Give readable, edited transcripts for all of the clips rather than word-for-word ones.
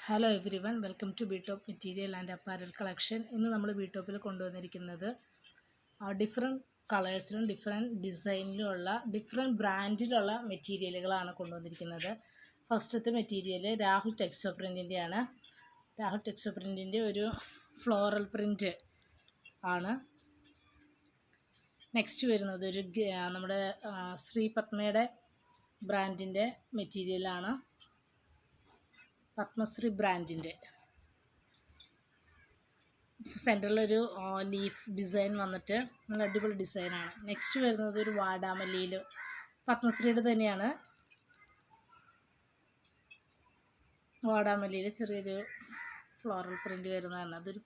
Hello everyone, welcome to BTop material and apparel collection. ഇന്ന് നമ്മൾ ബിടോപ്പിൽ കൊണ്ടുവന്നിരിക്കുന്നത് ഡിഫറെൻറ്റ് കളേഴ്സിലും ഡിഫറെൻറ്റ് ഡിസൈനിലുമുള്ള ഡിഫറെൻറ്റ് ബ്രാൻഡിലുള്ള മെറ്റീരിയലുകളാണ് കൊണ്ടുവന്നിരിക്കുന്നത്. ഫസ്റ്റത്തെ മെറ്റീരിയൽ രാഹുൽ ടെക്സ്റ്റോ പ്രിൻറ്റിൻ്റെയാണ്. രാഹുൽ ടെക്സ്റ്റോ പ്രിൻറ്റിൻ്റെ ഒരു ഫ്ലോറൽ പ്രിൻറ്റ് ആണ്. നെക്സ്റ്റ് വരുന്നത് ഒരു നമ്മുടെ ശ്രീ പത്മയുടെ ബ്രാൻഡിൻ്റെ മെറ്റീരിയലാണ്. പത്മശ്രീ ബ്രാൻഡിൻ്റെ സെൻറ്ററിലൊരു ലീഫ് ഡിസൈൻ വന്നിട്ട് നല്ല അടിപൊളി ഡിസൈനാണ്. നെക്സ്റ്റ് വരുന്നത് ഒരു വാടാമല്ലിയിൽ പത്മശ്രീയുടെ തന്നെയാണ്. വാടാമല്ലിയിൽ ചെറിയൊരു ഫ്ലോറൽ പ്രിൻ്റ് വരുന്നതാണ്. അതൊരു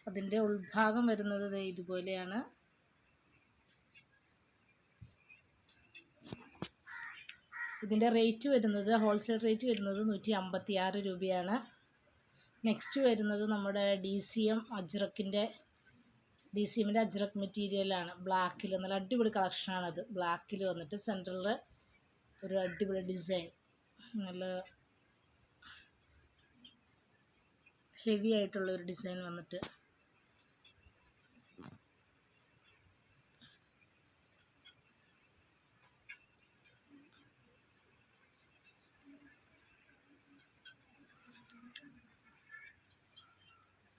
അതിൻ്റെ ഉൾഭാഗം വരുന്നത് ഇതുപോലെയാണ്. ഇതിൻ്റെ റേറ്റ് വരുന്നത് ഹോൾസെയിൽ റേറ്റ് വരുന്നത് 156 രൂപയാണ്. നെക്സ്റ്റ് വരുന്നത് നമ്മുടെ അജ്രക്കിൻ്റെ അജ്രക്ക് മെറ്റീരിയലാണ്. ബ്ലാക്കിൽ നല്ല അടിപൊളി കളക്ഷനാണത്. ബ്ലാക്കിൽ വന്നിട്ട് സെൻറ്ററിൽ ഒരു അടിപൊളി ഡിസൈൻ, നല്ല ഹെവി ആയിട്ടുള്ളൊരു ഡിസൈൻ വന്നിട്ട്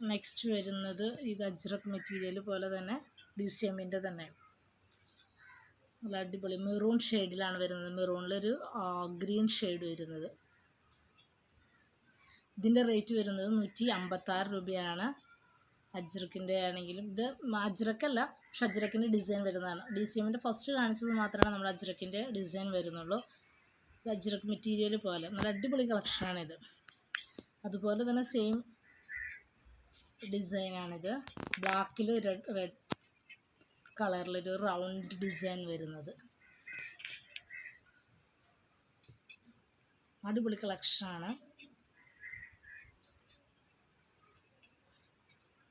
നെക്സ്റ്റ് വരുന്നത് ഇത് അജ്രക്ക് മെറ്റീരിയൽ പോലെ തന്നെ DCMൻ്റെ തന്നെ നല്ല അടിപൊളി മെറൂൺ ഷെയ്ഡിലാണ് വരുന്നത്. മെറൂണിലൊരു ഗ്രീൻ ഷെയ്ഡ് വരുന്നത്. ഇതിൻ്റെ റേറ്റ് വരുന്നത് 156 രൂപയാണ്. അജ്രക്കിൻ്റെ ആണെങ്കിലും ഇത് അജ്രക്കല്ല, പക്ഷെ അജ്രക്കിൻ്റെ ഡിസൈൻ വരുന്നതാണ്. DCMൻ്റെ ഫസ്റ്റ് കാണിച്ചത് മാത്രമേ നമ്മൾ അജ്രക്കിൻ്റെ ഡിസൈൻ വരുന്നുള്ളൂ. ഇത് അജ്രക്ക് മെറ്റീരിയൽ പോലെ നല്ല അടിപൊളി കളക്ഷനാണിത്. അതുപോലെ തന്നെ സെയിം ഡിസൈനാണിത്. ബ്ലാക്കിൽ റെഡ് കളറിലൊരു റൗണ്ട് ഡിസൈൻ വരുന്നത്. അടിപൊളി കളക്ഷനാണ്.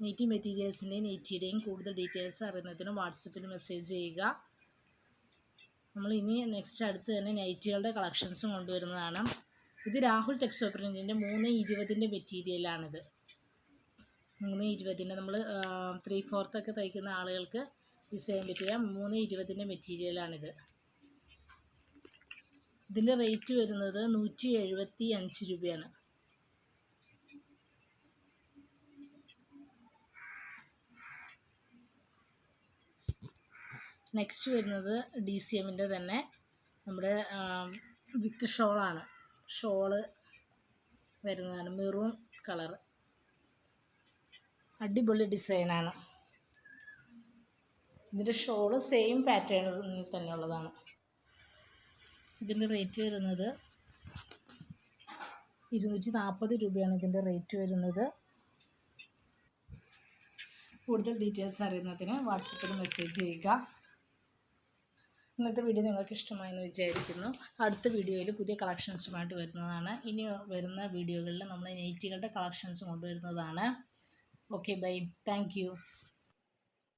നെറ്റി മെറ്റീരിയൽസിൻ്റെയും നെറ്റിയുടെയും കൂടുതൽ ഡീറ്റെയിൽസ് അറിയുന്നതിന് വാട്സപ്പിൽ മെസ്സേജ് ചെയ്യുക. നമ്മൾ ഇനി അടുത്ത് തന്നെ നൈറ്റികളുടെ കളക്ഷൻസും കൊണ്ടുവരുന്നതാണ്. ഇത് രാഹുൽ ടെക്സ്റ്റോ പ്രിൻറ്റിൻ്റെ 320 മെറ്റീരിയലാണിത്. 320 നമ്മൾ 3/4 ഒക്കെ തയ്ക്കുന്ന ആളുകൾക്ക് യൂസ് ചെയ്യാൻ പറ്റിയ 320 മെറ്റീരിയലാണിത്. ഇതിൻ്റെ റേറ്റ് വരുന്നത് 175 രൂപയാണ്. നെക്സ്റ്റ് വരുന്നത് DCMൻ്റെ തന്നെ നമ്മുടെ വിത്ത് ഷോളാണ്. ഷോള് വരുന്നതാണ് മെറൂൺ കളർ. അടിപൊളി ഡിസൈനാണ്. ഇതിൻ്റെ ഷോള് സെയിം പാറ്റേണിൽ തന്നെയുള്ളതാണ്. ഇതിൻ്റെ റേറ്റ് വരുന്നത് 240 രൂപയാണ്. ഇതിൻ്റെ റേറ്റ് വരുന്നത്. കൂടുതൽ ഡീറ്റെയിൽസ് അറിയുന്നതിന് വാട്സപ്പിൽ മെസ്സേജ് ചെയ്യുക. ഇന്നത്തെ വീഡിയോ നിങ്ങൾക്ക് ഇഷ്ടമായെന്ന് വിചാരിക്കുന്നു. അടുത്ത വീഡിയോയിൽ പുതിയ കളക്ഷൻസുമായിട്ട് വരുന്നതാണ്. ഇനി വരുന്ന വീഡിയോകളിൽ നമ്മൾ നൈറ്റികളുടെ collections കൊണ്ടുവരുന്നതാണ്. Okay, bye. Thank you.